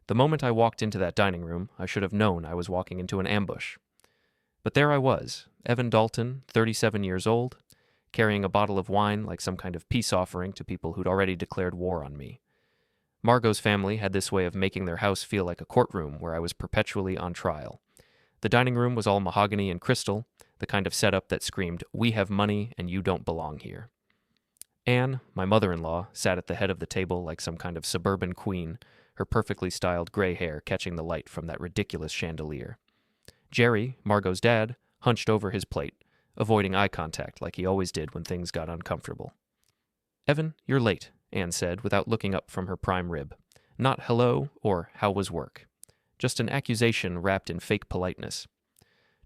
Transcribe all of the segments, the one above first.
The moment I walked into that dining room, I should have known I was walking into an ambush. But there I was, Evan Dalton, 37 years old, carrying a bottle of wine like some kind of peace offering to people who'd already declared war on me. Margo's family had this way of making their house feel like a courtroom where I was perpetually on trial. The dining room was all mahogany and crystal, the kind of setup that screamed, "We have money and you don't belong here." Anne, my mother-in-law, sat at the head of the table like some kind of suburban queen, her perfectly styled gray hair catching the light from that ridiculous chandelier. Jerry, Margo's dad, hunched over his plate, avoiding eye contact like he always did when things got uncomfortable. "Evan, you're late," Anne said without looking up from her prime rib. Not hello or how was work. Just an accusation wrapped in fake politeness.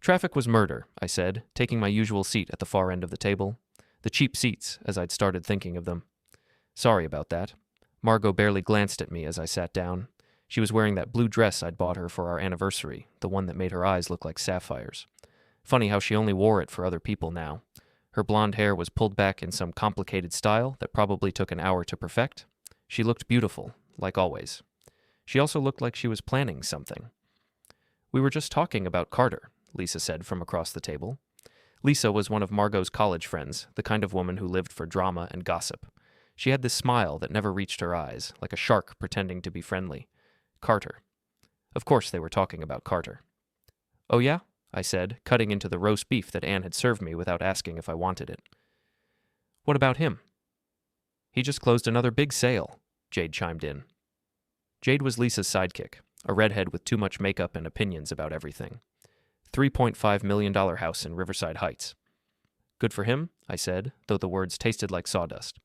"Traffic was murder," I said, taking my usual seat at the far end of the table. The cheap seats, as I'd started thinking of them. "Sorry about that." Margo barely glanced at me as I sat down. She was wearing that blue dress I'd bought her for our anniversary, the one that made her eyes look like sapphires. Funny how she only wore it for other people now. Her blonde hair was pulled back in some complicated style that probably took an hour to perfect. She looked beautiful, like always. She also looked like she was planning something. "We were just talking about Carter," Lisa said from across the table. Lisa was one of Margo's college friends, the kind of woman who lived for drama and gossip. She had this smile that never reached her eyes, like a shark pretending to be friendly. Carter. Of course they were talking about Carter. "Oh yeah?" I said, cutting into the roast beef that Anne had served me without asking if I wanted it. "What about him?" "He just closed another big sale," Jade chimed in. Jade was Lisa's sidekick, a redhead with too much makeup and opinions about everything. $3.5 million house in Riverside Heights. "Good for him," I said, though the words tasted like sawdust.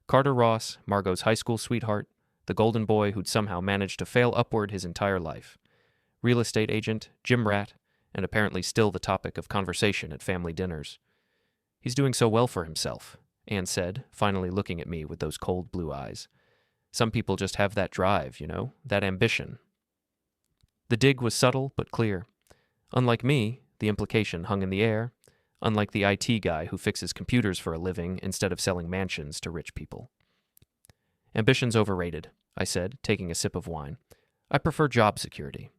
Carter Ross, Margo's high school sweetheart, the golden boy who'd somehow managed to fail upward his entire life. Real estate agent, gym rat, and apparently still the topic of conversation at family dinners. "He's doing so well for himself," Anne said, finally looking at me with those cold blue eyes. "Some people just have that drive, that ambition." The dig was subtle but clear. Unlike me, the implication hung in the air, unlike the IT guy who fixes computers for a living instead of selling mansions to rich people. "Ambition's overrated," I said, taking a sip of wine. "I prefer job security.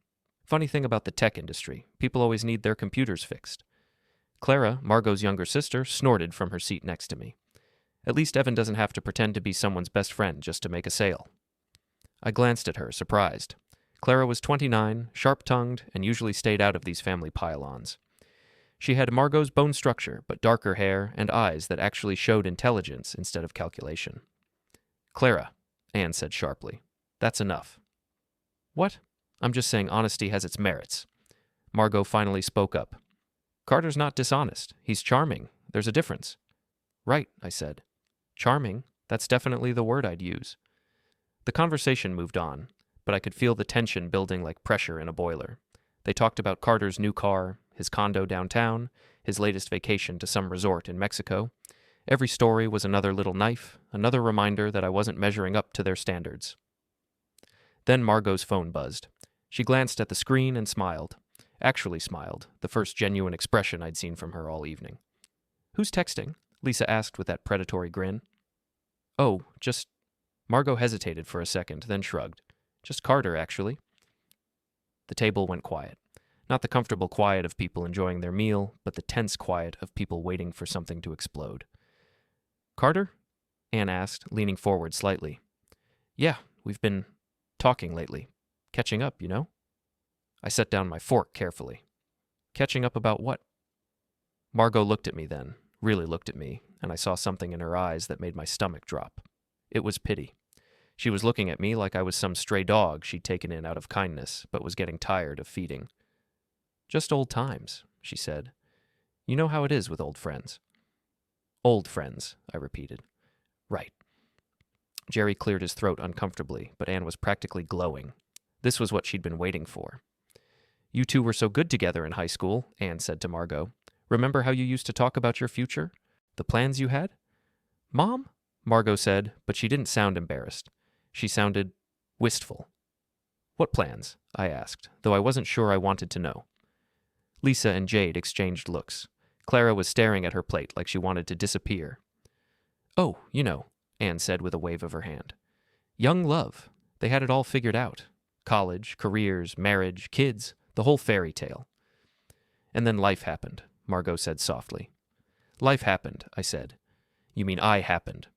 Funny thing about the tech industry, people always need their computers fixed." Clara, Margo's younger sister, snorted from her seat next to me. "At least Evan doesn't have to pretend to be someone's best friend just to make a sale." I glanced at her, surprised. Clara was 29, sharp-tongued, and usually stayed out of these family pile-ons. She had Margo's bone structure, but darker hair and eyes that actually showed intelligence instead of calculation. "Clara," Anne said sharply, "that's enough." "What?" "I'm just saying honesty has its merits." Margo finally spoke up. "Carter's not dishonest. He's charming. There's a difference." "Right," I said. "Charming, that's definitely the word I'd use." The conversation moved on, but I could feel the tension building like pressure in a boiler. They talked about Carter's new car, his condo downtown, his latest vacation to some resort in Mexico. Every story was another little knife, another reminder that I wasn't measuring up to their standards. Then Margo's phone buzzed. She glanced at the screen and smiled. Actually smiled, the first genuine expression I'd seen from her all evening. "Who's texting?" Lisa asked with that predatory grin. "Oh, just..." Margo hesitated for a second, then shrugged. "Just Carter, actually." The table went quiet. Not the comfortable quiet of people enjoying their meal, but the tense quiet of people waiting for something to explode. "Carter?" Anne asked, leaning forward slightly. "Yeah, we've been talking lately. Catching up, I set down my fork carefully. "Catching up about what?" Margo looked at me then, really looked at me, and I saw something in her eyes that made my stomach drop. It was pity. She was looking at me like I was some stray dog she'd taken in out of kindness, but was getting tired of feeding. "Just old times," she said. "You know how it is with old friends." "Old friends," I repeated. "Right." Jerry cleared his throat uncomfortably, but Anne was practically glowing. This was what she'd been waiting for. "You two were so good together in high school," Anne said to Margo. "Remember how you used to talk about your future? The plans you had?" "Mom?" Margo said, but she didn't sound embarrassed. She sounded wistful. "What plans?" I asked, though I wasn't sure I wanted to know. Lisa and Jade exchanged looks. Clara was staring at her plate like she wanted to disappear. "Oh, Anne said with a wave of her hand. "Young love. They had it all figured out. College, careers, marriage, kids, the whole fairy tale. And then life happened, Margo said softly. Life happened, I said. You mean I happened.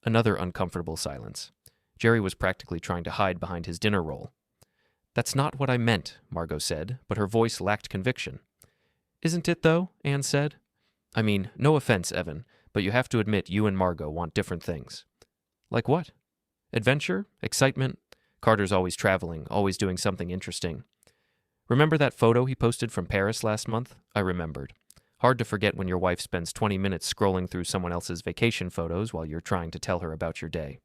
Another uncomfortable silence. Jerry was practically trying to hide behind his dinner roll. That's not what I meant, Margo said, but her voice lacked conviction. Isn't it, though? Anne said. I mean, no offense, Evan, but you have to admit you and Margo want different things. Like what? Adventure? Excitement? Carter's always traveling, always doing something interesting. Remember that photo he posted from Paris last month? I remembered. Hard to forget when your wife spends 20 minutes scrolling through someone else's vacation photos while you're trying to tell her about your day.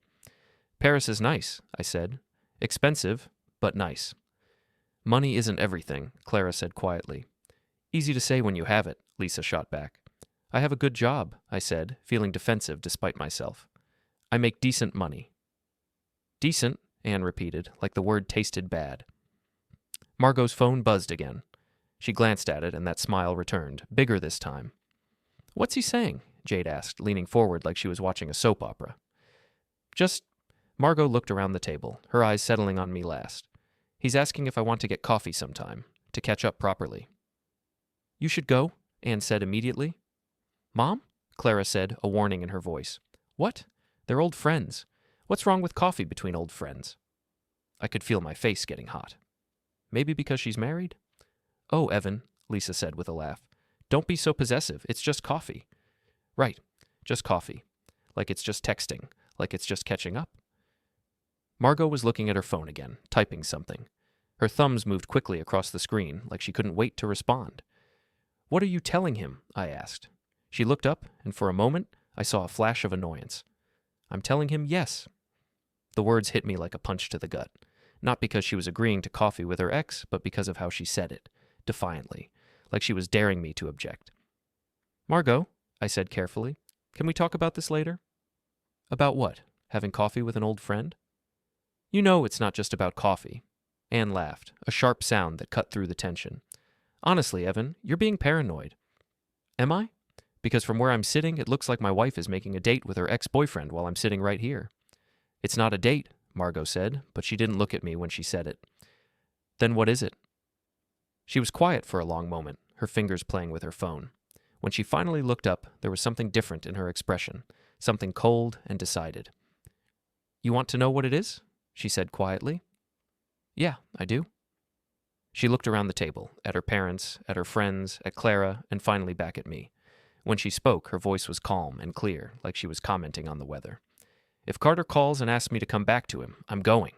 Paris is nice, I said. Expensive, but nice. Money isn't everything, Clara said quietly. Easy to say when you have it, Lisa shot back. I have a good job, I said, feeling defensive despite myself. I make decent money. Decent, Anne repeated, like the word tasted bad. Margot's phone buzzed again. She glanced at it, and that smile returned, bigger this time. What's he saying? Jade asked, leaning forward like she was watching a soap opera. Margo looked around the table, her eyes settling on me last. He's asking if I want to get coffee sometime, to catch up properly. You should go, Anne said immediately. Mom? Clara said, a warning in her voice. What? They're old friends. What's wrong with coffee between old friends? I could feel my face getting hot. Maybe because she's married? Oh, Evan, Lisa said with a laugh. Don't be so possessive. It's just coffee. Right, just coffee. Like it's just texting. Like it's just catching up. Margo was looking at her phone again, typing something. Her thumbs moved quickly across the screen, like she couldn't wait to respond. What are you telling him? I asked. She looked up, and for a moment, I saw a flash of annoyance. I'm telling him yes. The words hit me like a punch to the gut. Not because she was agreeing to coffee with her ex, but because of how she said it, defiantly, like she was daring me to object. Margo, I said carefully, can we talk about this later? About what? Having coffee with an old friend? You know it's not just about coffee. Anne laughed, a sharp sound that cut through the tension. Honestly, Evan, you're being paranoid. Am I? Because from where I'm sitting, it looks like my wife is making a date with her ex-boyfriend while I'm sitting right here. It's not a date, Margo said, but she didn't look at me when she said it. Then what is it? She was quiet for a long moment, her fingers playing with her phone. When she finally looked up, there was something different in her expression, something cold and decided. You want to know what it is? She said quietly. Yeah, I do. She looked around the table, at her parents, at her friends, at Clara, and finally back at me. When she spoke, her voice was calm and clear, like she was commenting on the weather. If Carter calls and asks me to come back to him, I'm going.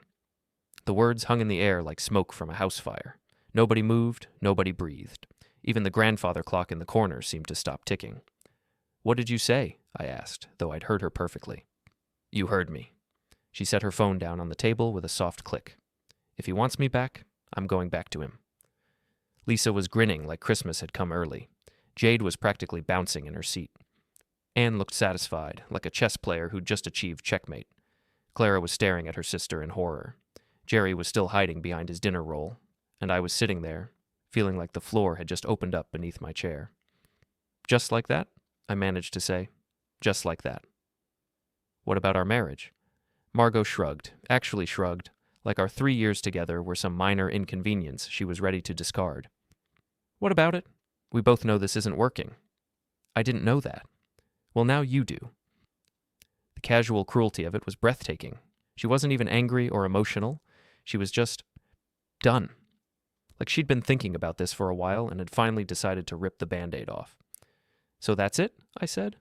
The words hung in the air like smoke from a house fire. Nobody moved, nobody breathed. Even the grandfather clock in the corner seemed to stop ticking. What did you say? I asked, though I'd heard her perfectly. You heard me. She set her phone down on the table with a soft click. If he wants me back, I'm going back to him. Lisa was grinning like Christmas had come early. Jade was practically bouncing in her seat. Anne looked satisfied, like a chess player who'd just achieved checkmate. Clara was staring at her sister in horror. Jerry was still hiding behind his dinner roll, and I was sitting there, feeling like the floor had just opened up beneath my chair. Just like that? I managed to say. Just like that. What about our marriage? Margo shrugged, actually shrugged, like our 3 years together were some minor inconvenience she was ready to discard. What about it? We both know this isn't working. I didn't know that. Well, now you do. The casual cruelty of it was breathtaking. She wasn't even angry or emotional. She was just done. Like she'd been thinking about this for a while and had finally decided to rip the Band-Aid off. So that's it, I said.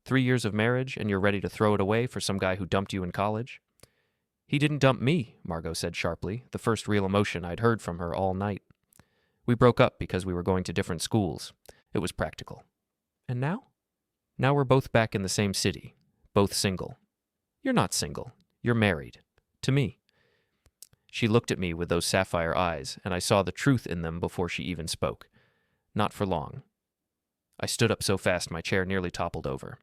3 years of marriage and you're ready to throw it away for some guy who dumped you in college? He didn't dump me, Margo said sharply, the first real emotion I'd heard from her all night. We broke up because we were going to different schools. It was practical. And now? Now we're both back in the same city, both single. You're not single. You're married. To me. She looked at me with those sapphire eyes, and I saw the truth in them before she even spoke. Not for long. I stood up so fast my chair nearly toppled over.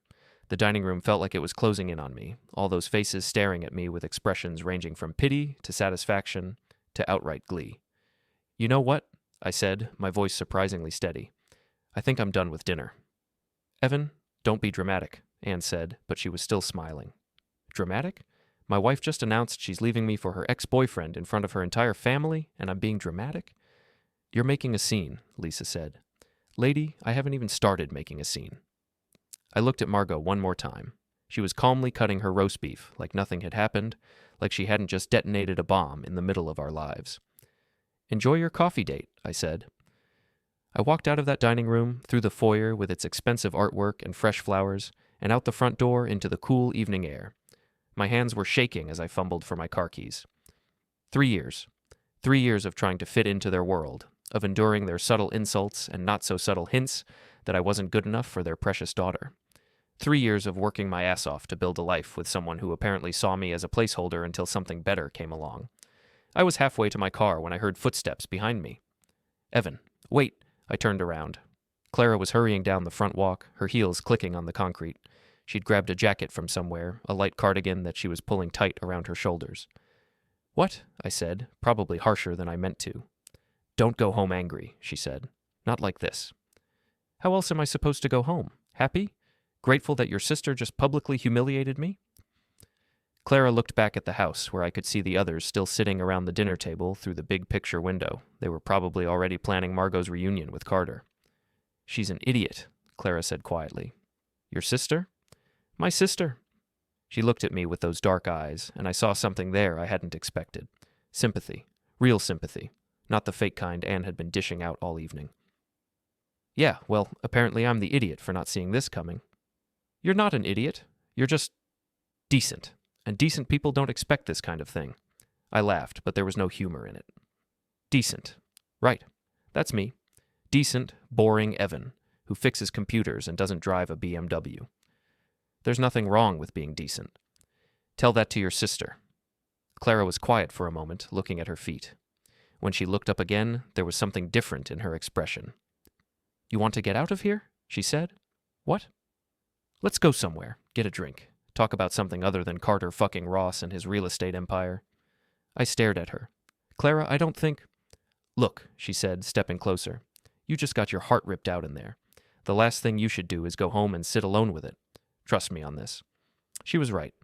The dining room felt like it was closing in on me, all those faces staring at me with expressions ranging from pity to satisfaction to outright glee. You know what? I said, my voice surprisingly steady. I think I'm done with dinner. Evan, don't be dramatic, Anne said, but she was still smiling. Dramatic? My wife just announced she's leaving me for her ex-boyfriend in front of her entire family, and I'm being dramatic? You're making a scene, Lisa said. Lady, I haven't even started making a scene. I looked at Margo one more time. She was calmly cutting her roast beef, like nothing had happened, like she hadn't just detonated a bomb in the middle of our lives. Enjoy your coffee date, I said. I walked out of that dining room, through the foyer with its expensive artwork and fresh flowers, and out the front door into the cool evening air. My hands were shaking as I fumbled for my car keys. 3 years. 3 years of trying to fit into their world, of enduring their subtle insults and not-so-subtle hints that I wasn't good enough for their precious daughter. 3 years of working my ass off to build a life with someone who apparently saw me as a placeholder until something better came along. I was halfway to my car when I heard footsteps behind me. Evan, wait! I turned around. Clara was hurrying down the front walk, her heels clicking on the concrete. She'd grabbed a jacket from somewhere, a light cardigan that she was pulling tight around her shoulders. What? I said, probably harsher than I meant to. Don't go home angry, she said. Not like this. How else am I supposed to go home? Happy? Grateful that your sister just publicly humiliated me? Clara looked back at the house, where I could see the others still sitting around the dinner table through the big picture window. They were probably already planning Margo's reunion with Carter. She's an idiot, Clara said quietly. Your sister? My sister. She looked at me with those dark eyes, and I saw something there I hadn't expected. Sympathy. Real sympathy. Not the fake kind Anne had been dishing out all evening. Yeah, well, apparently I'm the idiot for not seeing this coming. You're not an idiot. You're just decent. And decent people don't expect this kind of thing. I laughed, but there was no humor in it. Decent. Right. That's me. Decent, boring Evan, who fixes computers and doesn't drive a BMW. There's nothing wrong with being decent. Tell that to your sister. Clara was quiet for a moment, looking at her feet. When she looked up again, there was something different in her expression. You want to get out of here? She said. What? Let's go somewhere. Get a drink. Talk about something other than Carter fucking Ross and his real estate empire. I stared at her. Clara, I don't think... Look, she said, stepping closer. You just got your heart ripped out in there. The last thing you should do is go home and sit alone with it. Trust me on this. She was right.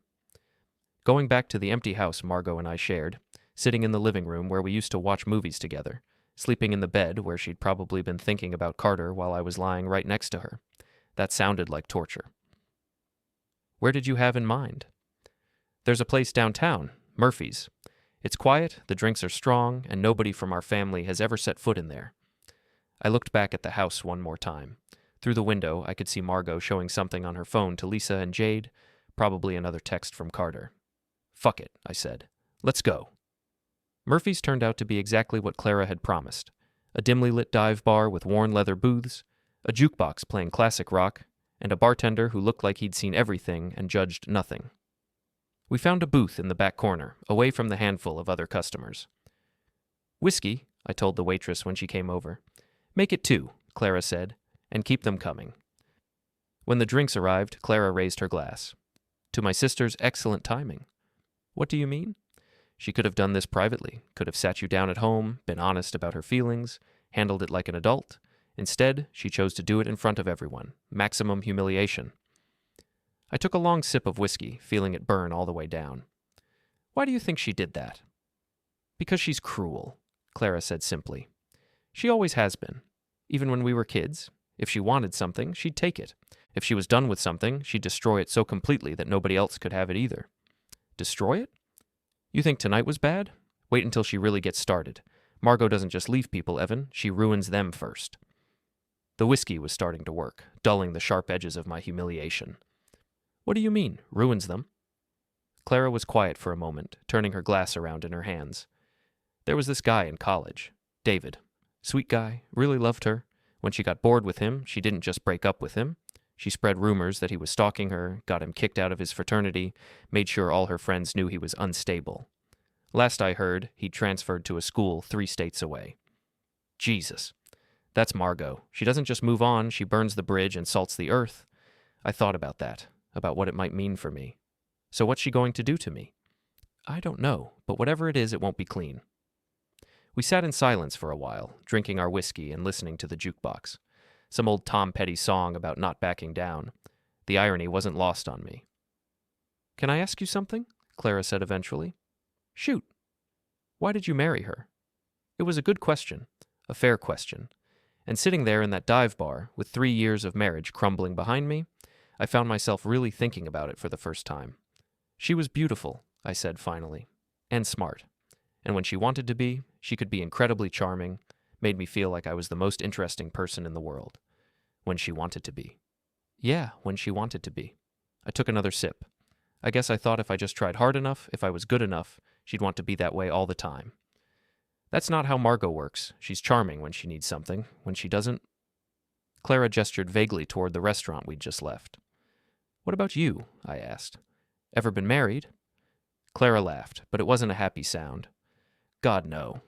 Going back to the empty house Margo and I shared, sitting in the living room where we used to watch movies together, sleeping in the bed where she'd probably been thinking about Carter while I was lying right next to her. That sounded like torture. Where did you have in mind? There's a place downtown, Murphy's. It's quiet, the drinks are strong, and nobody from our family has ever set foot in there. I looked back at the house one more time. Through the window, I could see Margo showing something on her phone to Lisa and Jade, probably another text from Carter. Fuck it, I said. Let's go. Murphy's turned out to be exactly what Clara had promised. A dimly lit dive bar with worn leather booths, a jukebox playing classic rock, and a bartender who looked like he'd seen everything and judged nothing. We found a booth in the back corner, away from the handful of other customers. Whiskey, I told the waitress when she came over. Make it 2, Clara said, and keep them coming. When the drinks arrived, Clara raised her glass. To my sister's excellent timing. What do you mean? She could have done this privately, could have sat you down at home, been honest about her feelings, handled it like an adult. Instead, she chose to do it in front of everyone. Maximum humiliation. I took a long sip of whiskey, feeling it burn all the way down. Why do you think she did that? Because she's cruel, Clara said simply. She always has been. Even when we were kids. If she wanted something, she'd take it. If she was done with something, she'd destroy it so completely that nobody else could have it either. Destroy it? You think tonight was bad? Wait until she really gets started. Margo doesn't just leave people, Evan. She ruins them first. The whiskey was starting to work, dulling the sharp edges of my humiliation. What do you mean, ruins them? Clara was quiet for a moment, turning her glass around in her hands. There was this guy in college, David. Sweet guy, really loved her. When she got bored with him, she didn't just break up with him. She spread rumors that he was stalking her, got him kicked out of his fraternity, made sure all her friends knew he was unstable. Last I heard, he'd transferred to a school 3 states away. Jesus. That's Margo. She doesn't just move on, she burns the bridge and salts the earth. I thought about that, about what it might mean for me. So what's she going to do to me? I don't know, but whatever it is, it won't be clean. We sat in silence for a while, drinking our whiskey and listening to the jukebox. Some old Tom Petty song about not backing down. The irony wasn't lost on me. Can I ask you something? Clara said eventually. Shoot. Why did you marry her? It was a good question, a fair question. And sitting there in that dive bar, with 3 years of marriage crumbling behind me, I found myself really thinking about it for the first time. She was beautiful, I said finally, and smart. And when she wanted to be, she could be incredibly charming, made me feel like I was the most interesting person in the world. When she wanted to be. Yeah, when she wanted to be. I took another sip. I guess I thought if I just tried hard enough, if I was good enough, she'd want to be that way all the time. That's not how Margo works. She's charming when she needs something. When she doesn't... Clara gestured vaguely toward the restaurant we'd just left. What about you? I asked. Ever been married? Clara laughed, but it wasn't a happy sound. God, no.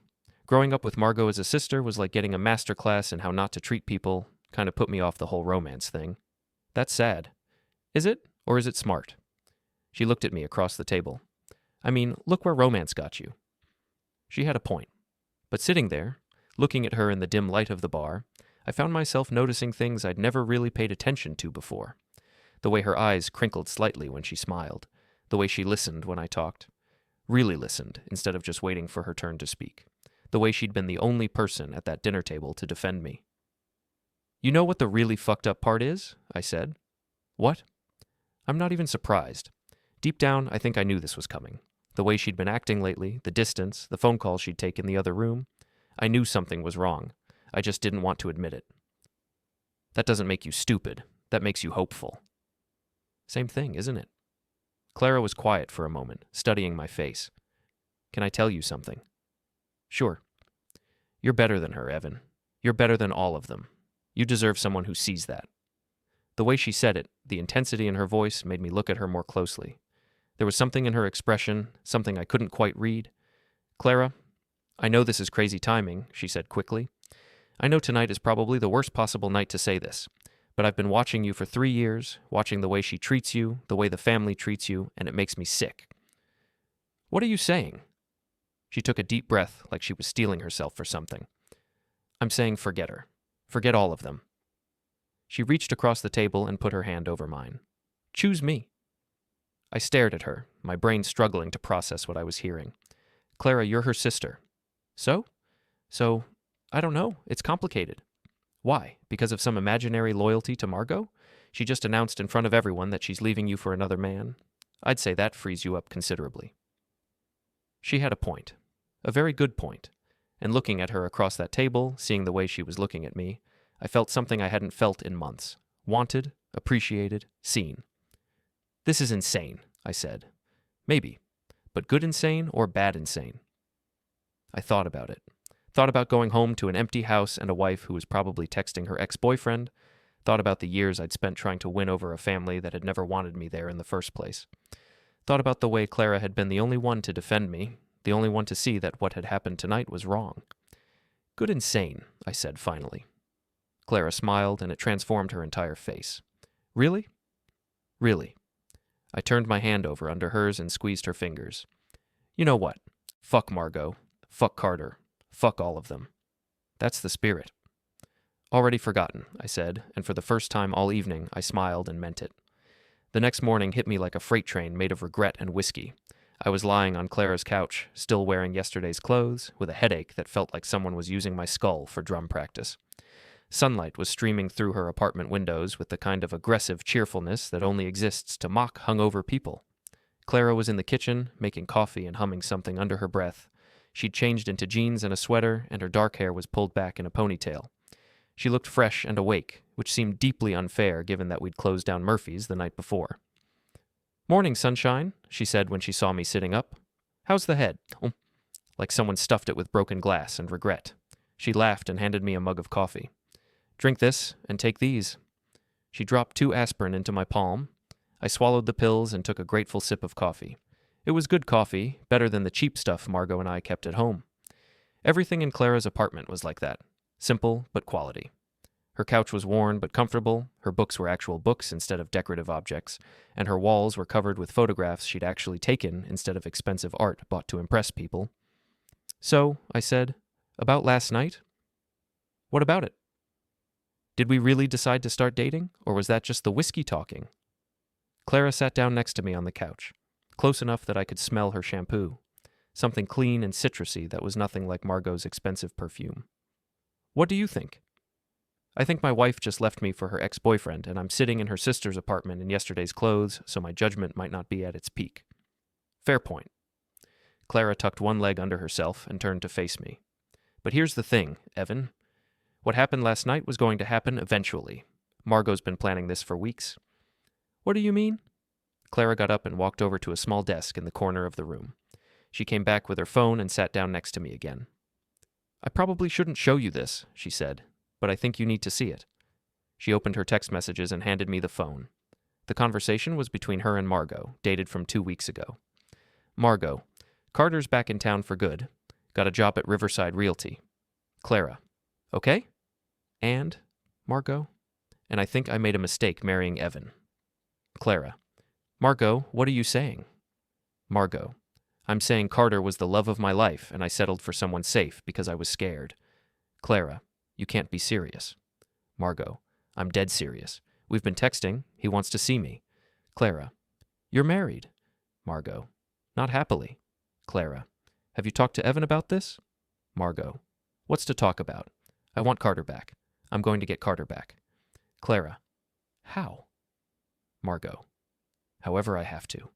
Growing up with Margo as a sister was like getting a master class in how not to treat people. Kind of put me off the whole romance thing. That's sad. Is it? Or is it smart? She looked at me across the table. I mean, look where romance got you. She had a point. But sitting there, looking at her in the dim light of the bar, I found myself noticing things I'd never really paid attention to before. The way her eyes crinkled slightly when she smiled. The way she listened when I talked. Really listened, instead of just waiting for her turn to speak. The way she'd been the only person at that dinner table to defend me. You know what the really fucked up part is? I said. What? I'm not even surprised. Deep down, I think I knew this was coming. The way she'd been acting lately, the distance, the phone calls she'd take in the other room. I knew something was wrong. I just didn't want to admit it. That doesn't make you stupid. That makes you hopeful. Same thing, isn't it? Clara was quiet for a moment, studying my face. Can I tell you something? Sure. You're better than her, Evan. You're better than all of them. You deserve someone who sees that. The way she said it, the intensity in her voice, made me look at her more closely. There was something in her expression, something I couldn't quite read. Clara, I know this is crazy timing, she said quickly. I know tonight is probably the worst possible night to say this, but I've been watching you for 3 years, watching the way she treats you, the way the family treats you, and it makes me sick. What are you saying? She took a deep breath like she was steeling herself for something. I'm saying forget her. Forget all of them. She reached across the table and put her hand over mine. Choose me. I stared at her, my brain struggling to process what I was hearing. Clara, you're her sister. So? So, I don't know. It's complicated. Why? Because of some imaginary loyalty to Margo? She just announced in front of everyone that she's leaving you for another man. I'd say that frees you up considerably. She had a point. A very good point. And looking at her across that table, seeing the way she was looking at me, I felt something I hadn't felt in months. Wanted, appreciated, seen. This is insane, I said. Maybe. But good insane or bad insane? I thought about it. Thought about going home to an empty house and a wife who was probably texting her ex-boyfriend. Thought about the years I'd spent trying to win over a family that had never wanted me there in the first place. Thought about the way Clara had been the only one to defend me, the only one to see that what had happened tonight was wrong. Good insane, I said finally. Clara smiled, and it transformed her entire face. Really? Really. I turned my hand over under hers and squeezed her fingers. You know what? Fuck Margo. Fuck Carter. Fuck all of them. That's the spirit. Already forgotten, I said, and for the first time all evening I smiled and meant it. The next morning hit me like a freight train made of regret and whiskey. I was lying on Clara's couch, still wearing yesterday's clothes, with a headache that felt like someone was using my skull for drum practice. Sunlight was streaming through her apartment windows with the kind of aggressive cheerfulness that only exists to mock hungover people. Clara was in the kitchen, making coffee and humming something under her breath. She'd changed into jeans and a sweater, and her dark hair was pulled back in a ponytail. She looked fresh and awake, which seemed deeply unfair given that we'd closed down Murphy's the night before. Morning, sunshine, she said when she saw me sitting up. How's the head? Oh. Like someone stuffed it with broken glass and regret. She laughed and handed me a mug of coffee. Drink this, and take these. She dropped 2 aspirin into my palm. I swallowed the pills and took a grateful sip of coffee. It was good coffee, better than the cheap stuff Margo and I kept at home. Everything in Clara's apartment was like that. Simple, but quality. Her couch was worn but comfortable, her books were actual books instead of decorative objects, and her walls were covered with photographs she'd actually taken instead of expensive art bought to impress people. So, I said, about last night? What about it? Did we really decide to start dating, or was that just the whiskey talking? Clara sat down next to me on the couch. close enough that I could smell her shampoo, something clean and citrusy that was nothing like Margot's expensive perfume. What do you think? I think my wife just left me for her ex-boyfriend, and I'm sitting in her sister's apartment in yesterday's clothes, so my judgment might not be at its peak. Fair point. Clara tucked one leg under herself and turned to face me. But here's the thing, Evan. What happened last night was going to happen eventually. Margot's been planning this for weeks. What do you mean? Clara got up and walked over to a small desk in the corner of the room. She came back with her phone and sat down next to me again. I probably shouldn't show you this, she said, but I think you need to see it. She opened her text messages and handed me the phone. The conversation was between her and Margo, dated from 2 weeks ago. Margo, Carter's back in town for good. Got a job at Riverside Realty. Clara, okay? And, Margo? And I think I made a mistake marrying Evan. Clara, Margo, what are you saying? Margo, I'm saying Carter was the love of my life and I settled for someone safe because I was scared. Clara, you can't be serious. Margo, I'm dead serious. We've been texting. He wants to see me. Clara, you're married. Margo, not happily. Clara, have you talked to Evan about this? Margo, what's to talk about? I want Carter back. I'm going to get Carter back. Clara, how? Margo, however I have to.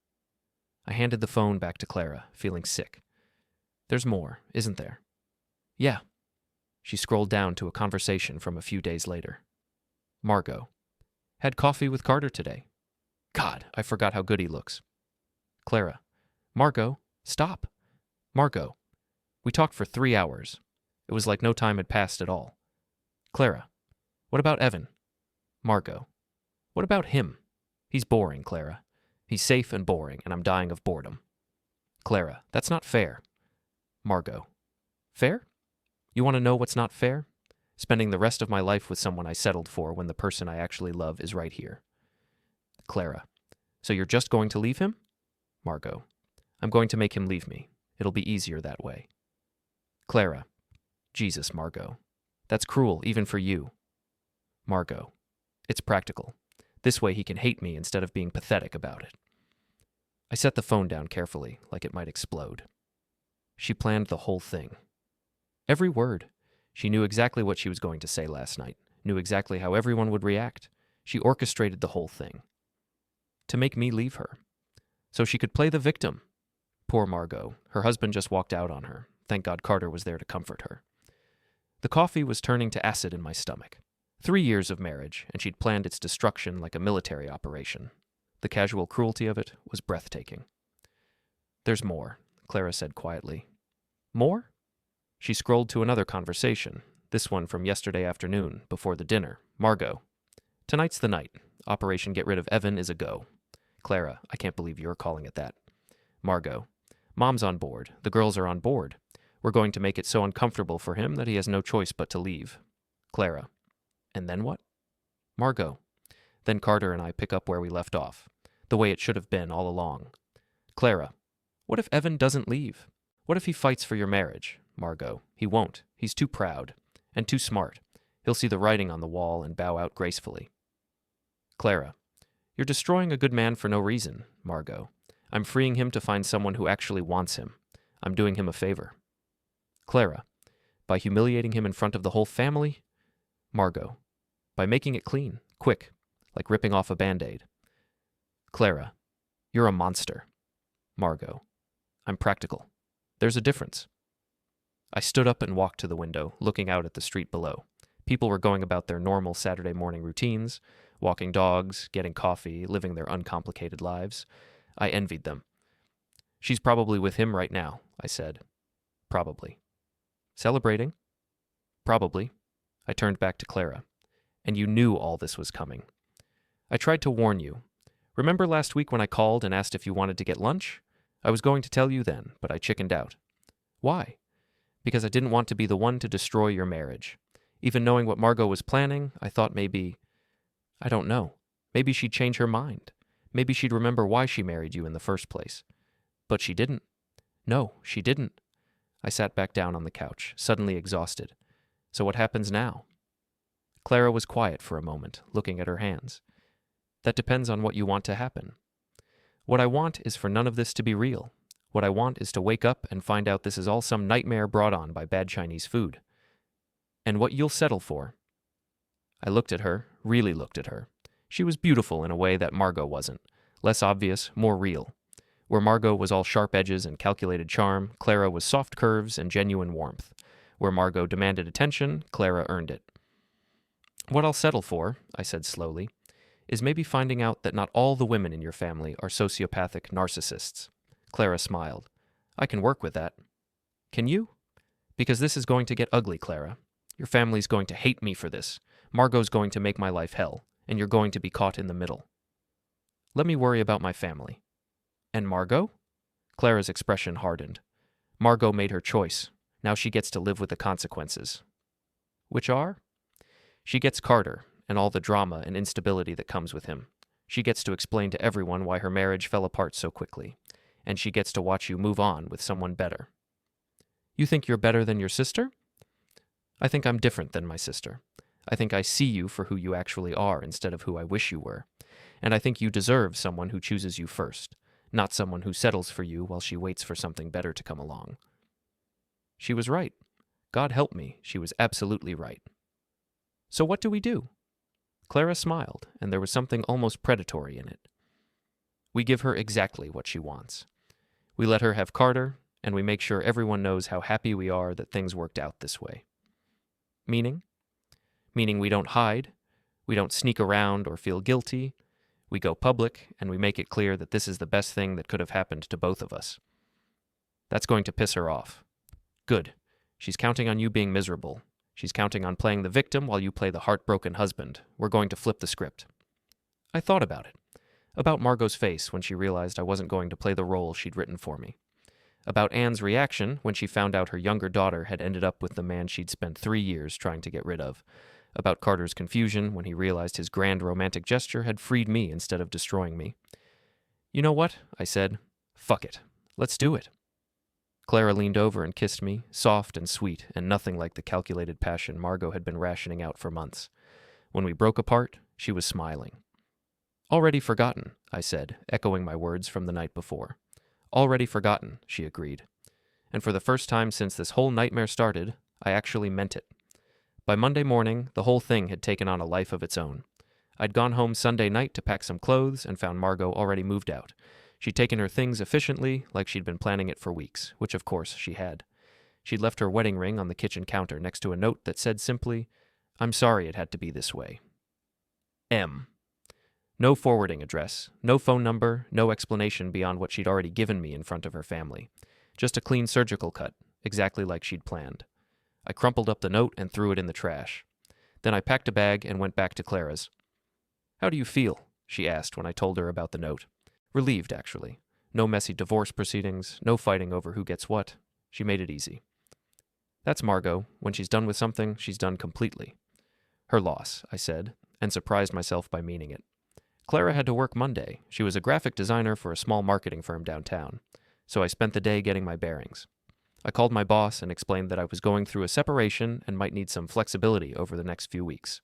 I handed the phone back to Clara, feeling sick. There's more, isn't there? Yeah. She scrolled down to a conversation from a few days later. Margo, had coffee with Carter today. God, I forgot how good he looks. Clara, Margo, stop. Margo, we talked for 3 hours. It was like no time had passed at all. Clara, what about Evan? Margo, what about him? He's boring, Clara. He's safe and boring, and I'm dying of boredom. Clara, that's not fair. Margo, fair? You want to know what's not fair? Spending the rest of my life with someone I settled for when the person I actually love is right here. Clara, so you're just going to leave him? Margo, I'm going to make him leave me. It'll be easier that way. Clara, Jesus, Margo. That's cruel, even for you. Margo, it's practical. This way he can hate me instead of being pathetic about it. I set the phone down carefully, like it might explode. She planned the whole thing. Every word. She knew exactly what she was going to say last night, knew exactly how everyone would react. She orchestrated the whole thing. To make me leave her. So she could play the victim. Poor Margo. Her husband just walked out on her. Thank God Carter was there to comfort her. The coffee was turning to acid in my stomach. 3 years of marriage, and she'd planned its destruction like a military operation. The casual cruelty of it was breathtaking. There's more, Clara said quietly. More? She scrolled to another conversation, this one from yesterday afternoon, before the dinner. Margo, tonight's the night. Operation Get Rid of Evan is a go. Clara, I can't believe you're calling it that. Margo, Mom's on board. The girls are on board. We're going to make it so uncomfortable for him that he has no choice but to leave. Clara, and then what? Margo, then Carter and I pick up where we left off, the way it should have been all along. Clara, what if Evan doesn't leave? What if he fights for your marriage? Margo, he won't. He's too proud. And too smart. He'll see the writing on the wall and bow out gracefully. Clara, you're destroying a good man for no reason, Margo. I'm freeing him to find someone who actually wants him. I'm doing him a favor. Clara, by humiliating him in front of the whole family? Margo, by making it clean, quick, like ripping off a Band-Aid. Clara, you're a monster. Margo, I'm practical. There's a difference. I stood up and walked to the window, looking out at the street below. People were going about their normal Saturday morning routines, walking dogs, getting coffee, living their uncomplicated lives. I envied them. She's probably with him right now, I said. Probably. Celebrating? Probably. I turned back to Clara. And you knew all this was coming. I tried to warn you. Remember last week when I called and asked if you wanted to get lunch? I was going to tell you then, but I chickened out. Why? Because I didn't want to be the one to destroy your marriage. Even knowing what Margo was planning, I thought maybe... I don't know. Maybe she'd change her mind. Maybe she'd remember why she married you in the first place. But she didn't. No, she didn't. I sat back down on the couch, suddenly exhausted. So what happens now? Clara was quiet for a moment, looking at her hands. That depends on what you want to happen. What I want is for none of this to be real. What I want is to wake up and find out this is all some nightmare brought on by bad Chinese food. And what you'll settle for. I looked at her, really looked at her. She was beautiful in a way that Margo wasn't. Less obvious, more real. Where Margo was all sharp edges and calculated charm, Clara was soft curves and genuine warmth. Where Margo demanded attention, Clara earned it. What I'll settle for, I said slowly, is maybe finding out that not all the women in your family are sociopathic narcissists. Clara smiled. I can work with that. Can you? Because this is going to get ugly, Clara. Your family's going to hate me for this. Margo's going to make my life hell, and you're going to be caught in the middle. Let me worry about my family. And Margo? Clara's expression hardened. Margo made her choice. Now she gets to live with the consequences. Which are? She gets Carter, and all the drama and instability that comes with him. She gets to explain to everyone why her marriage fell apart so quickly. And she gets to watch you move on with someone better. You think you're better than your sister? I think I'm different than my sister. I think I see you for who you actually are instead of who I wish you were. And I think you deserve someone who chooses you first, not someone who settles for you while she waits for something better to come along. She was right. God help me, she was absolutely right. So what do we do? Clara smiled, and there was something almost predatory in it. We give her exactly what she wants. We let her have Carter, and we make sure everyone knows how happy we are that things worked out this way. Meaning? Meaning we don't hide, we don't sneak around or feel guilty. We go public, and we make it clear that this is the best thing that could have happened to both of us. That's going to piss her off. Good. She's counting on you being miserable. She's counting on playing the victim while you play the heartbroken husband. We're going to flip the script. I thought about it. About Margo's face when she realized I wasn't going to play the role she'd written for me. About Anne's reaction when she found out her younger daughter had ended up with the man she'd spent 3 years trying to get rid of. About Carter's confusion when he realized his grand romantic gesture had freed me instead of destroying me. You know what? I said. Fuck it. Let's do it. Clara leaned over and kissed me, soft and sweet, and nothing like the calculated passion Margo had been rationing out for months. When we broke apart, she was smiling. Already forgotten, I said, echoing my words from the night before. Already forgotten, she agreed. And for the first time since this whole nightmare started, I actually meant it. By Monday morning, the whole thing had taken on a life of its own. I'd gone home Sunday night to pack some clothes and found Margo already moved out. She'd taken her things efficiently, like she'd been planning it for weeks, which of course she had. She'd left her wedding ring on the kitchen counter next to a note that said simply, I'm sorry it had to be this way. M. No forwarding address, no phone number, no explanation beyond what she'd already given me in front of her family. Just a clean surgical cut, exactly like she'd planned. I crumpled up the note and threw it in the trash. Then I packed a bag and went back to Clara's. How do you feel? She asked when I told her about the note. Relieved, actually. No messy divorce proceedings, no fighting over who gets what. She made it easy. That's Margo. When she's done with something, she's done completely. Her loss, I said, and surprised myself by meaning it. Clara had to work Monday. She was a graphic designer for a small marketing firm downtown, so I spent the day getting my bearings. I called my boss and explained that I was going through a separation and might need some flexibility over the next few weeks.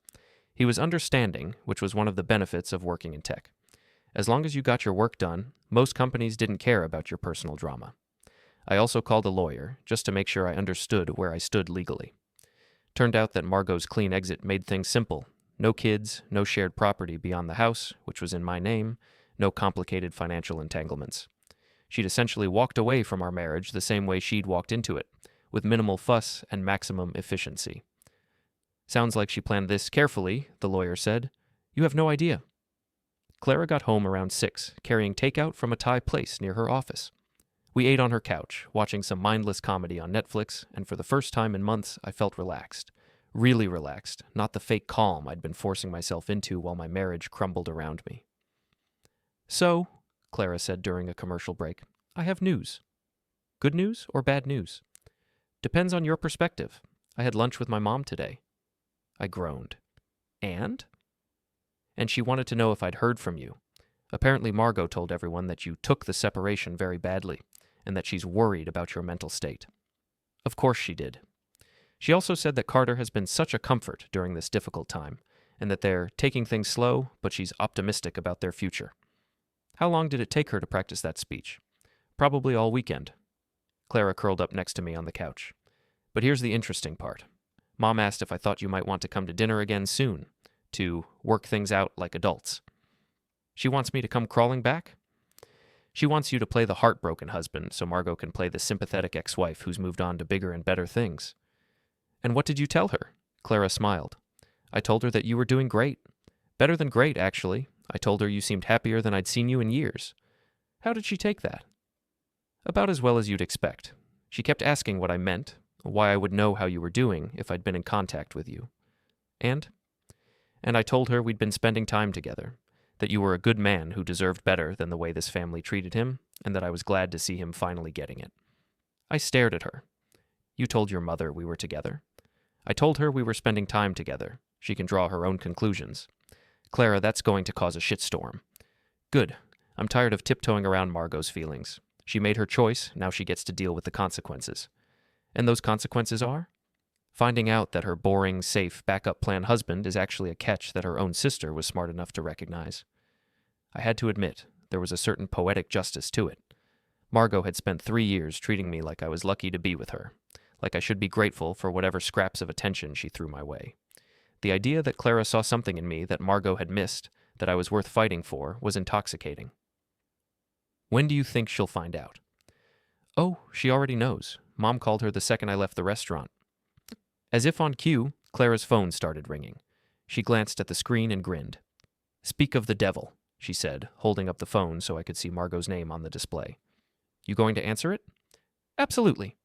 He was understanding, which was one of the benefits of working in tech. As long as you got your work done, most companies didn't care about your personal drama. I also called a lawyer, just to make sure I understood where I stood legally. Turned out that Margo's clean exit made things simple. No kids, no shared property beyond the house, which was in my name, no complicated financial entanglements. She'd essentially walked away from our marriage the same way she'd walked into it, with minimal fuss and maximum efficiency. Sounds like she planned this carefully, the lawyer said. You have no idea. Clara got home around 6, carrying takeout from a Thai place near her office. We ate on her couch, watching some mindless comedy on Netflix, and for the first time in months, I felt relaxed. Really relaxed, not the fake calm I'd been forcing myself into while my marriage crumbled around me. So, Clara said during a commercial break, I have news. Good news or bad news? Depends on your perspective. I had lunch with my mom today. I groaned. And she wanted to know if I'd heard from you. Apparently Margo told everyone that you took the separation very badly, and that she's worried about your mental state. Of course she did. She also said that Carter has been such a comfort during this difficult time, and that they're taking things slow, but she's optimistic about their future. How long did it take her to practice that speech? Probably all weekend. Clara curled up next to me on the couch. But here's the interesting part. Mom asked if I thought you might want to come to dinner again soon, to work things out like adults. She wants me to come crawling back? She wants you to play the heartbroken husband so Margo can play the sympathetic ex-wife who's moved on to bigger and better things. And what did you tell her? Clara smiled. I told her that you were doing great. Better than great, actually. I told her you seemed happier than I'd seen you in years. How did she take that? About as well as you'd expect. She kept asking what I meant, why I would know how you were doing if I'd been in contact with you. And I told her we'd been spending time together, that you were a good man who deserved better than the way this family treated him, and that I was glad to see him finally getting it. I stared at her. You told your mother we were together. I told her we were spending time together. She can draw her own conclusions. Clara, that's going to cause a shitstorm. Good. I'm tired of tiptoeing around Margo's feelings. She made her choice, now she gets to deal with the consequences. And those consequences are? Finding out that her boring, safe, backup plan husband is actually a catch that her own sister was smart enough to recognize. I had to admit, there was a certain poetic justice to it. Margo had spent 3 years treating me like I was lucky to be with her, like I should be grateful for whatever scraps of attention she threw my way. The idea that Clara saw something in me that Margo had missed, that I was worth fighting for, was intoxicating. When do you think she'll find out? Oh, she already knows. Mom called her the second I left the restaurant. As if on cue, Clara's phone started ringing. She glanced at the screen and grinned. Speak of the devil, she said, holding up the phone so I could see Margo's name on the display. You going to answer it? Absolutely.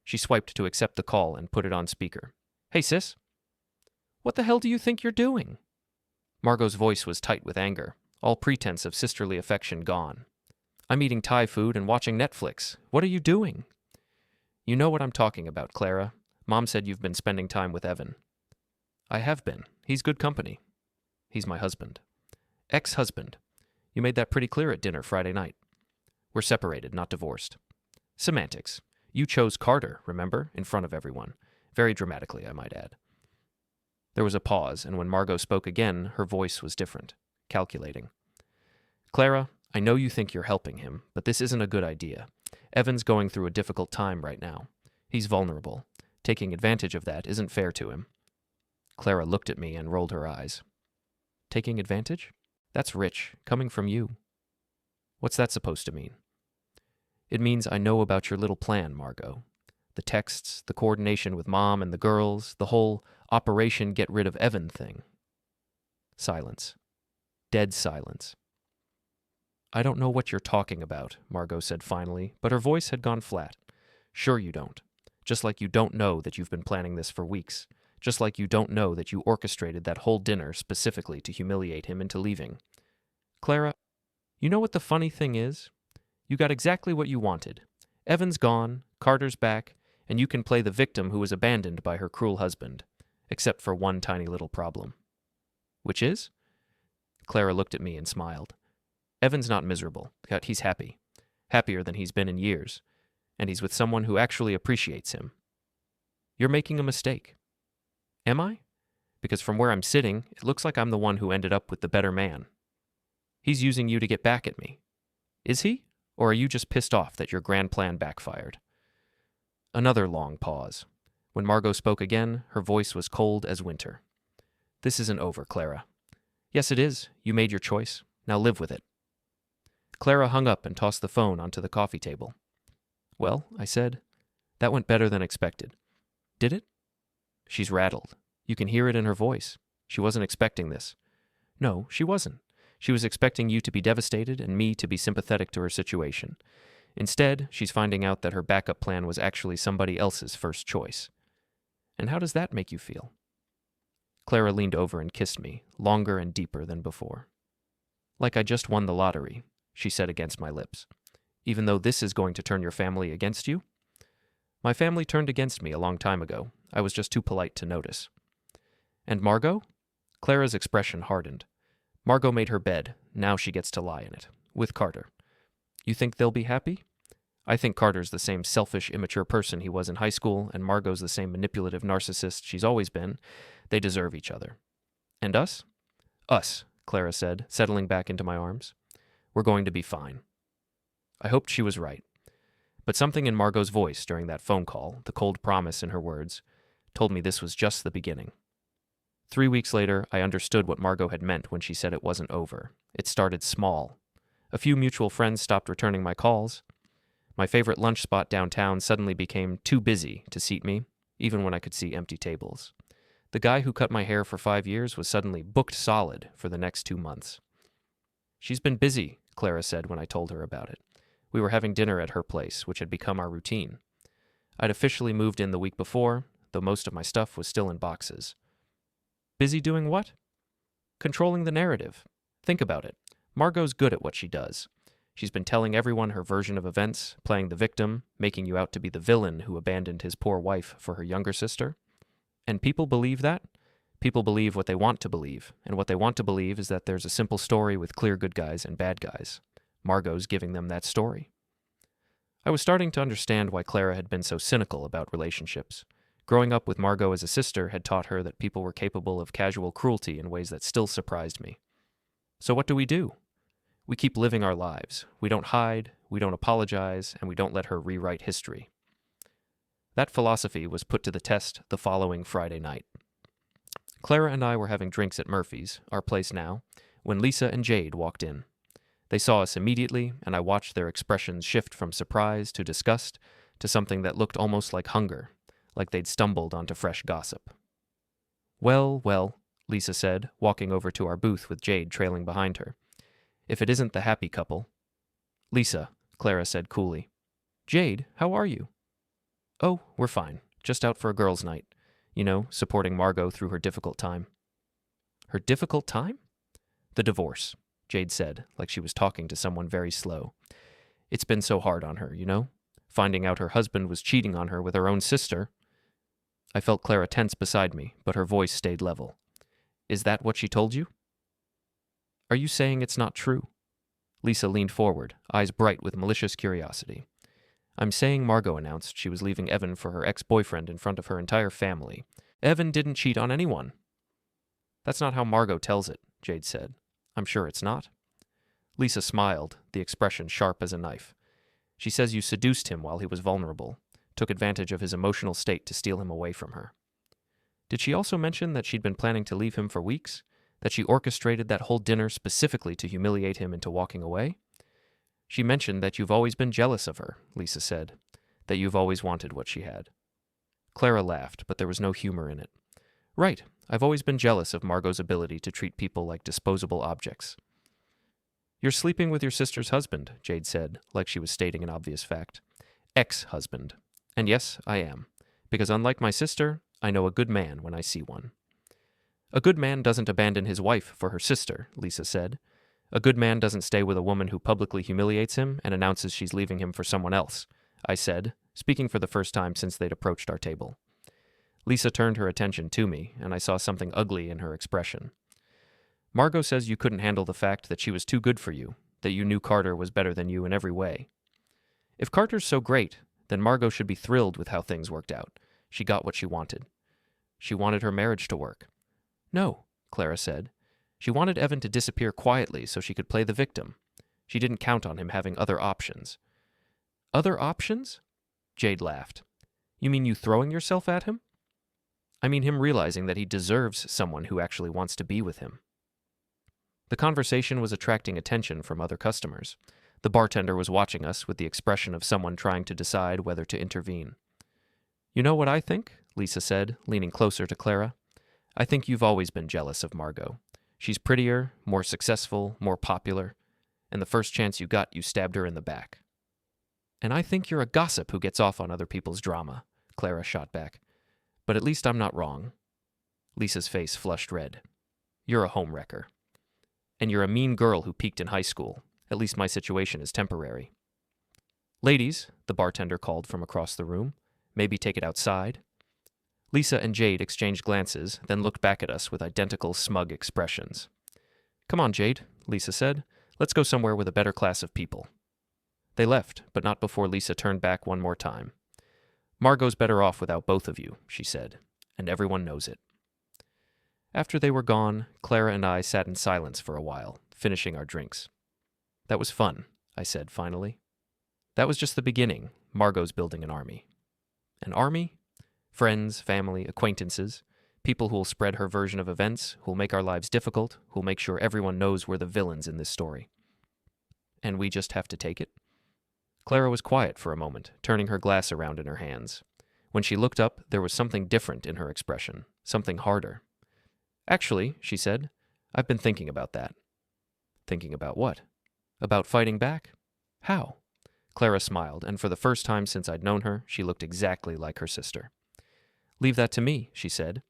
She swiped to accept the call and put it on speaker. Hey, sis. What the hell do you think you're doing? Margo's voice was tight with anger, all pretense of sisterly affection gone. I'm eating Thai food and watching Netflix. What are you doing? You know what I'm talking about, Clara. Mom said you've been spending time with Evan. I have been. He's good company. He's my husband. Ex-husband. You made that pretty clear at dinner Friday night. We're separated, not divorced. Semantics. You chose Carter, remember? In front of everyone. Very dramatically, I might add. There was a pause, and when Margo spoke again, her voice was different, calculating. Clara, I know you think you're helping him, but this isn't a good idea. Evan's going through a difficult time right now. He's vulnerable. Taking advantage of that isn't fair to him. Clara looked at me and rolled her eyes. Taking advantage? That's rich, coming from you. What's that supposed to mean? It means I know about your little plan, Margo. The texts, the coordination with Mom and the girls, the whole Operation Get Rid of Evan thing. Silence. Dead silence. I don't know what you're talking about, Margo said finally, but her voice had gone flat. Sure you don't. Just like you don't know that you've been planning this for weeks. Just like you don't know that you orchestrated that whole dinner specifically to humiliate him into leaving. Clara, you know what the funny thing is? You got exactly what you wanted. Evan's gone, Carter's back, and you can play the victim who was abandoned by her cruel husband. Except for one tiny little problem. Which is? Clara looked at me and smiled. Evan's not miserable. He's happy. Happier than he's been in years. And he's with someone who actually appreciates him. You're making a mistake. Am I? Because from where I'm sitting, it looks like I'm the one who ended up with the better man. He's using you to get back at me. Is he? Or are you just pissed off that your grand plan backfired? Another long pause. When Margo spoke again, her voice was cold as winter. This isn't over, Clara. Yes, it is. You made your choice. Now live with it. Clara hung up and tossed the phone onto the coffee table. Well, I said, that went better than expected. Did it? She's rattled. You can hear it in her voice. She wasn't expecting this. No, she wasn't. She was expecting you to be devastated and me to be sympathetic to her situation. Instead, she's finding out that her backup plan was actually somebody else's first choice. And how does that make you feel? Clara leaned over and kissed me, longer and deeper than before. Like I just won the lottery, she said against my lips. Even though this is going to turn your family against you? My family turned against me a long time ago. I was just too polite to notice. And Margo? Clara's expression hardened. Margo made her bed. Now she gets to lie in it. With Carter. You think they'll be happy? I think Carter's the same selfish, immature person he was in high school, and Margo's the same manipulative narcissist she's always been. They deserve each other. And us? Us, Clara said, settling back into my arms. We're going to be fine. I hoped she was right. But something in Margo's voice during that phone call, the cold promise in her words, told me this was just the beginning. 3 weeks later, I understood what Margo had meant when she said it wasn't over. It started small. A few mutual friends stopped returning my calls. My favorite lunch spot downtown suddenly became too busy to seat me, even when I could see empty tables. The guy who cut my hair for 5 years was suddenly booked solid for the next 2 months. She's been busy, Clara said when I told her about it. We were having dinner at her place, which had become our routine. I'd officially moved in the week before, though most of my stuff was still in boxes. Busy doing what? Controlling the narrative. Think about it. Margo's good at what she does. She's been telling everyone her version of events, playing the victim, making you out to be the villain who abandoned his poor wife for her younger sister. And people believe that? People believe what they want to believe, and what they want to believe is that there's a simple story with clear good guys and bad guys. Margo's giving them that story. I was starting to understand why Clara had been so cynical about relationships. Growing up with Margo as a sister had taught her that people were capable of casual cruelty in ways that still surprised me. So what do? We keep living our lives. We don't hide, we don't apologize, and we don't let her rewrite history. That philosophy was put to the test the following Friday night. Clara and I were having drinks at Murphy's, our place now, when Lisa and Jade walked in. They saw us immediately, and I watched their expressions shift from surprise to disgust to something that looked almost like hunger, like they'd stumbled onto fresh gossip. Well, Lisa said, walking over to our booth with Jade trailing behind her. If it isn't the happy couple. Lisa, Clara said coolly. Jade, how are you? Oh, we're fine. Just out for a girls' night. You know, supporting Margo through her difficult time. Her difficult time? The divorce, Jade said, like she was talking to someone very slow. It's been so hard on her, you know? Finding out her husband was cheating on her with her own sister. I felt Clara tense beside me, but her voice stayed level. Is that what she told you? Are you saying it's not true? Lisa leaned forward, eyes bright with malicious curiosity. I'm saying Margo announced she was leaving Evan for her ex-boyfriend in front of her entire family. Evan didn't cheat on anyone. That's not how Margo tells it, Jade said. I'm sure it's not. Lisa smiled, the expression sharp as a knife. She says you seduced him while he was vulnerable, took advantage of his emotional state to steal him away from her. Did she also mention that she'd been planning to leave him for weeks? That she orchestrated that whole dinner specifically to humiliate him into walking away? She mentioned that you've always been jealous of her, Lisa said, that you've always wanted what she had. Clara laughed, but there was no humor in it. Right, I've always been jealous of Margo's ability to treat people like disposable objects. You're sleeping with your sister's husband, Jade said, like she was stating an obvious fact. Ex-husband. And yes, I am. Because unlike my sister, I know a good man when I see one. A good man doesn't abandon his wife for her sister, Lisa said. A good man doesn't stay with a woman who publicly humiliates him and announces she's leaving him for someone else, I said, speaking for the first time since they'd approached our table. Lisa turned her attention to me, and I saw something ugly in her expression. Margo says you couldn't handle the fact that she was too good for you, that you knew Carter was better than you in every way. If Carter's so great, then Margo should be thrilled with how things worked out. She got what she wanted. She wanted her marriage to work. No, Clara said. She wanted Evan to disappear quietly so she could play the victim. She didn't count on him having other options. Other options? Jade laughed. You mean you throwing yourself at him? I mean him realizing that he deserves someone who actually wants to be with him. The conversation was attracting attention from other customers. The bartender was watching us with the expression of someone trying to decide whether to intervene. You know what I think? Lisa said, leaning closer to Clara. I think you've always been jealous of Margo. She's prettier, more successful, more popular, and the first chance you got, you stabbed her in the back. And I think you're a gossip who gets off on other people's drama, Clara shot back. But at least I'm not wrong. Lisa's face flushed red. You're a homewrecker. And you're a mean girl who peaked in high school. At least my situation is temporary. Ladies, the bartender called from across the room, maybe take it outside. Lisa and Jade exchanged glances, then looked back at us with identical smug expressions. Come on, Jade, Lisa said. Let's go somewhere with a better class of people. They left, but not before Lisa turned back one more time. Margo's better off without both of you, she said, and everyone knows it. After they were gone, Clara and I sat in silence for a while, finishing our drinks. That was fun, I said finally. That was just the beginning. Margo's building an army. An army? Friends, family, acquaintances, people who'll spread her version of events, who'll make our lives difficult, who'll make sure everyone knows we're the villains in this story. And we just have to take it? Clara was quiet for a moment, turning her glass around in her hands. When she looked up, there was something different in her expression, something harder. Actually, she said, I've been thinking about that. Thinking about what? About fighting back? How? Clara smiled, and for the first time since I'd known her, she looked exactly like her sister. Leave that to me, she said.